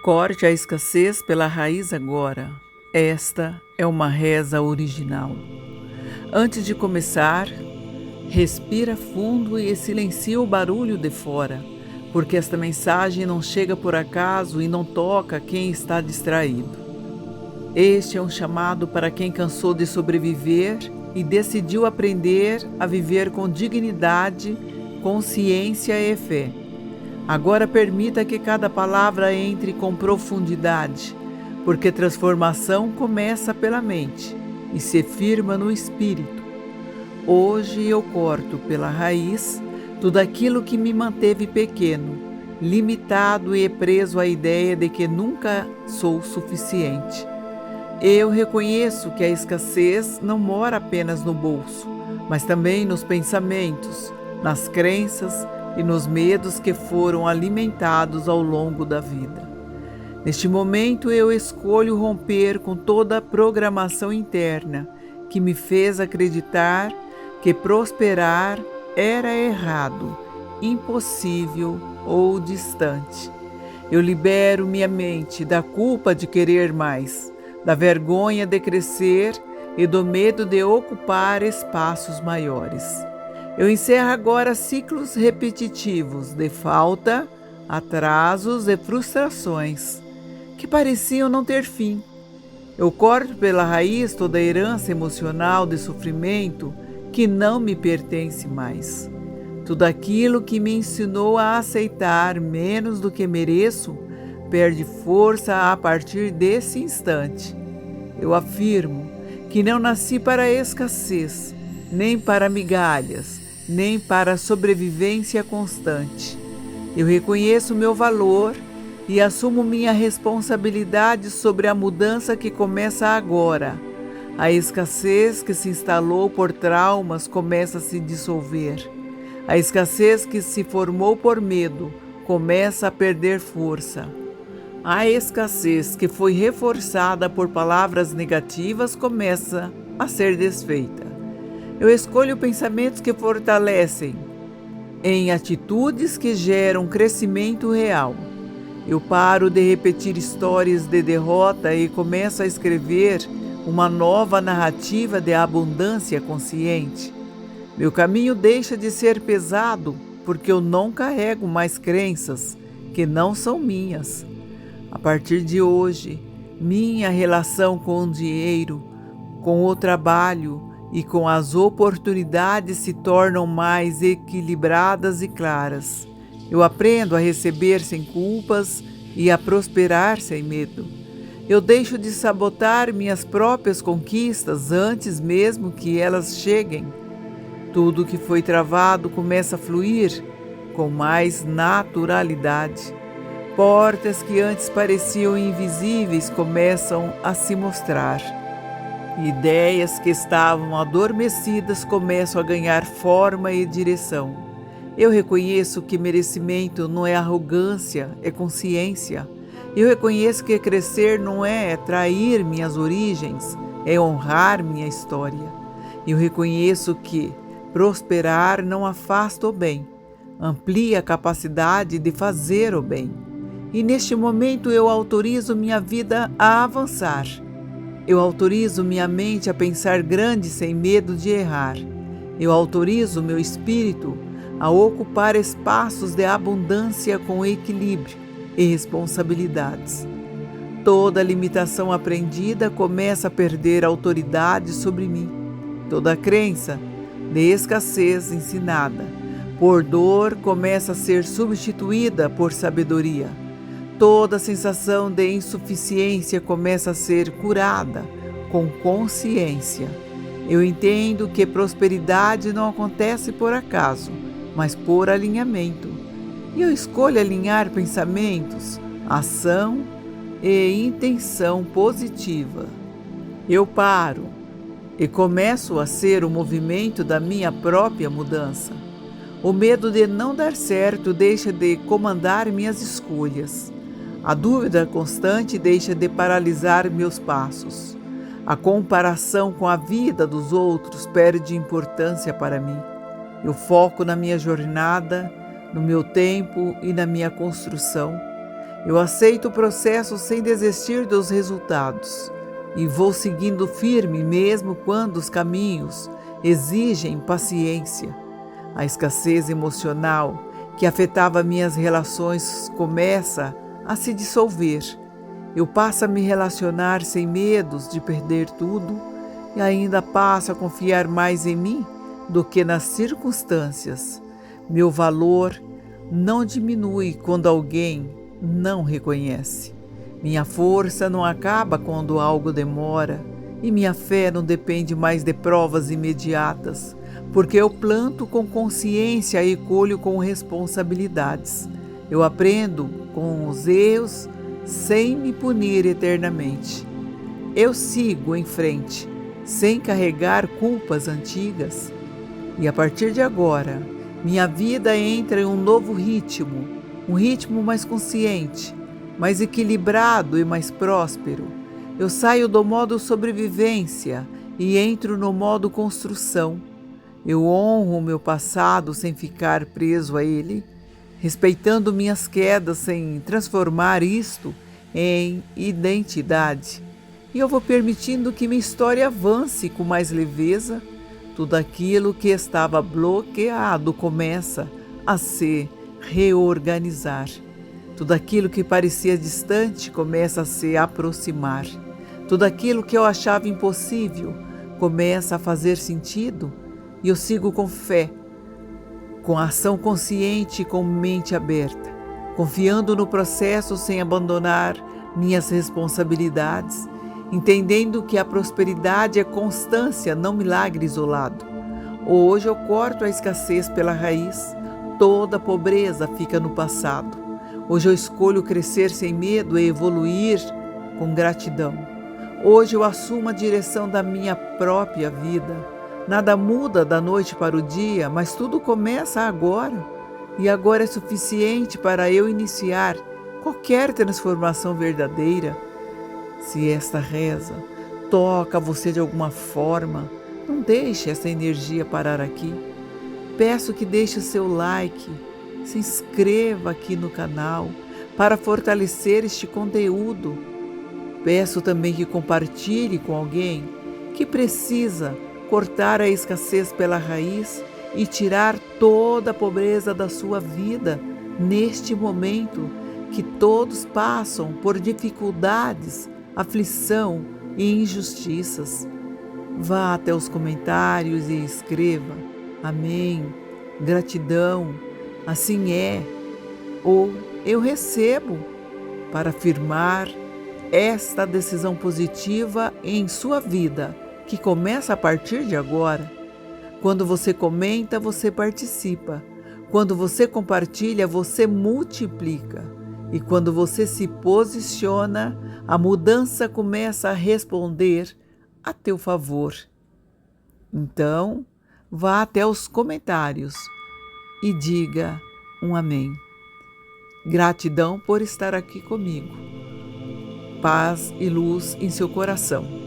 Corte a escassez pela raiz agora. Esta é uma reza original. Antes de começar, respira fundo e silencia o barulho de fora, porque esta mensagem não chega por acaso e não toca quem está distraído. Este é um chamado para quem cansou de sobreviver e decidiu aprender a viver com dignidade, consciência e fé. Agora permita que cada palavra entre com profundidade, porque transformação começa pela mente e se firma no espírito. Hoje eu corto pela raiz tudo aquilo que me manteve pequeno, limitado e preso à ideia de que nunca sou suficiente. Eu reconheço que a escassez não mora apenas no bolso, mas também nos pensamentos, nas crenças e nos medos que foram alimentados ao longo da vida. Neste momento eu escolho romper com toda a programação interna que me fez acreditar que prosperar era errado, impossível ou distante. Eu libero minha mente da culpa de querer mais, da vergonha de crescer e do medo de ocupar espaços maiores. Eu encerro agora ciclos repetitivos de falta, atrasos e frustrações que pareciam não ter fim. Eu corto pela raiz toda a herança emocional de sofrimento que não me pertence mais. Tudo aquilo que me ensinou a aceitar menos do que mereço perde força a partir desse instante. Eu afirmo que não nasci para a escassez, nem para migalhas, nem para a sobrevivência constante. Eu reconheço meu valor e assumo minha responsabilidade sobre a mudança que começa agora. A escassez que se instalou por traumas começa a se dissolver. A escassez que se formou por medo começa a perder força. A escassez que foi reforçada por palavras negativas começa a ser desfeita. Eu escolho pensamentos que fortalecem, em atitudes que geram crescimento real. Eu paro de repetir histórias de derrota e começo a escrever uma nova narrativa de abundância consciente. Meu caminho deixa de ser pesado porque eu não carrego mais crenças que não são minhas. A partir de hoje, minha relação com o dinheiro, com o trabalho e com as oportunidades se tornam mais equilibradas e claras. Eu aprendo a receber sem culpas e a prosperar sem medo. Eu deixo de sabotar minhas próprias conquistas antes mesmo que elas cheguem. Tudo que foi travado começa a fluir com mais naturalidade. Portas que antes pareciam invisíveis começam a se mostrar. Ideias que estavam adormecidas começam a ganhar forma e direção. Eu reconheço que merecimento não é arrogância, é consciência. Eu reconheço que crescer não é trair minhas origens, é honrar minha história. Eu reconheço que prosperar não afasta o bem, amplia a capacidade de fazer o bem. E neste momento eu autorizo minha vida a avançar. Eu autorizo minha mente a pensar grande sem medo de errar. Eu autorizo meu espírito a ocupar espaços de abundância com equilíbrio e responsabilidades. Toda limitação aprendida começa a perder autoridade sobre mim. Toda crença de escassez ensinada por dor começa a ser substituída por sabedoria. Toda sensação de insuficiência começa a ser curada com consciência. Eu entendo que prosperidade não acontece por acaso, mas por alinhamento. E eu escolho alinhar pensamentos, ação e intenção positiva. Eu paro e começo a ser o movimento da minha própria mudança. O medo de não dar certo deixa de comandar minhas escolhas. A dúvida constante deixa de paralisar meus passos. A comparação com a vida dos outros perde importância para mim. Eu foco na minha jornada, no meu tempo e na minha construção. Eu aceito o processo sem desistir dos resultados e vou seguindo firme mesmo quando os caminhos exigem paciência. A escassez emocional que afetava minhas relações começa a se dissolver. Eu passo a me relacionar sem medos de perder tudo e ainda passo a confiar mais em mim do que nas circunstâncias. Meu valor não diminui quando alguém não reconhece. Minha força não acaba quando algo demora e minha fé não depende mais de provas imediatas, porque eu planto com consciência e colho com responsabilidades. Eu aprendo com os erros sem me punir eternamente. Eu sigo em frente, sem carregar culpas antigas. E a partir de agora, minha vida entra em um novo ritmo, um ritmo mais consciente, mais equilibrado e mais próspero. Eu saio do modo sobrevivência e entro no modo construção. Eu honro o meu passado sem ficar preso a ele, respeitando minhas quedas sem transformar isto em identidade. E eu vou permitindo que minha história avance com mais leveza. Tudo aquilo que estava bloqueado começa a se reorganizar. Tudo aquilo que parecia distante começa a se aproximar. Tudo aquilo que eu achava impossível começa a fazer sentido e eu sigo com fé, com ação consciente e com mente aberta, confiando no processo sem abandonar minhas responsabilidades, entendendo que a prosperidade é constância, não milagre isolado. Hoje eu corto a escassez pela raiz, toda pobreza fica no passado. Hoje eu escolho crescer sem medo e evoluir com gratidão. Hoje eu assumo a direção da minha própria vida. Nada muda da noite para o dia, mas tudo começa agora. E agora é suficiente para eu iniciar qualquer transformação verdadeira. Se esta reza toca você de alguma forma, não deixe essa energia parar aqui. Peço que deixe o seu like, se inscreva aqui no canal para fortalecer este conteúdo. Peço também que compartilhe com alguém que precisa cortar a escassez pela raiz e tirar toda a pobreza da sua vida neste momento que todos passam por dificuldades, aflição e injustiças. Vá até os comentários e escreva: amém, gratidão, assim é, ou eu recebo, para afirmar esta decisão positiva em sua vida, que começa a partir de agora. Quando você comenta, você participa. Quando você compartilha, você multiplica. E quando você se posiciona, a mudança começa a responder a teu favor. Então, vá até os comentários e diga um amém. Gratidão por estar aqui comigo. Paz e luz em seu coração.